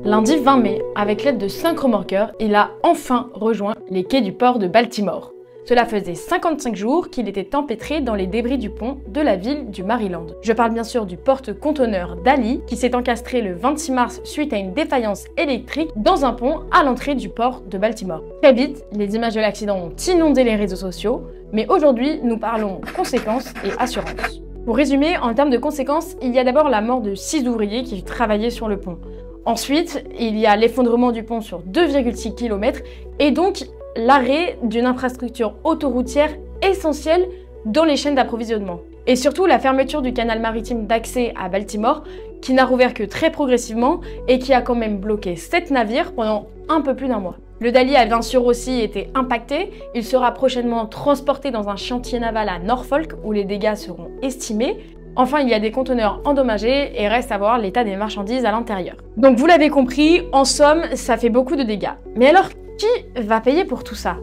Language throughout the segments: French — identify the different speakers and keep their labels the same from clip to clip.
Speaker 1: Lundi 20 mai, avec l'aide de 5 remorqueurs, il a enfin rejoint les quais du port de Baltimore. Cela faisait 55 jours qu'il était empêtré dans les débris du pont de la ville du Maryland. Je parle bien sûr du porte-conteneur Dali qui s'est encastré le 26 mars suite à une défaillance électrique dans un pont à l'entrée du port de Baltimore. Très vite, les images de l'accident ont inondé les réseaux sociaux, mais aujourd'hui nous parlons conséquences et assurances. Pour résumer, en termes de conséquences, il y a d'abord la mort de 6 ouvriers qui travaillaient sur le pont. Ensuite, il y a l'effondrement du pont sur 2,6 km et donc l'arrêt d'une infrastructure autoroutière essentielle dans les chaînes d'approvisionnement. Et surtout la fermeture du canal maritime d'accès à Baltimore qui n'a rouvert que très progressivement et qui a quand même bloqué 7 navires pendant un peu plus d'un mois. Le Dali a bien sûr aussi été impacté, il sera prochainement transporté dans un chantier naval à Norfolk où les dégâts seront estimés. Enfin, il y a des conteneurs endommagés et reste à voir l'état des marchandises à l'intérieur. Donc vous l'avez compris, en somme, ça fait beaucoup de dégâts. Mais alors, qui va payer pour tout ça?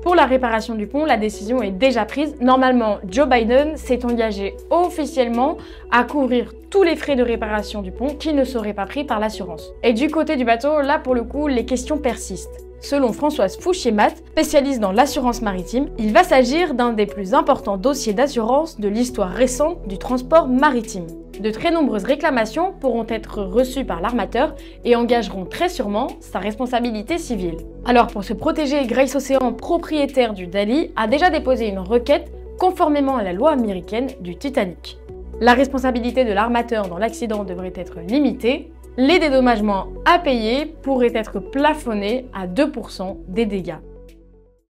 Speaker 1: Pour la réparation du pont, la décision est déjà prise. Normalement, Joe Biden s'est engagé officiellement à couvrir tous les frais de réparation du pont qui ne seraient pas pris par l'assurance. Et du côté du bateau, là pour le coup, les questions persistent. Selon Françoise Fouchier-Mat, spécialiste dans l'assurance maritime, il va s'agir d'un des plus importants dossiers d'assurance de l'histoire récente du transport maritime. De très nombreuses réclamations pourront être reçues par l'armateur et engageront très sûrement sa responsabilité civile. Alors pour se protéger, Grace Ocean, propriétaire du Dali, a déjà déposé une requête conformément à la loi américaine du Titanic. La responsabilité de l'armateur dans l'accident devrait être limitée. Les dédommagements à payer pourraient être plafonnés à 2% des dégâts.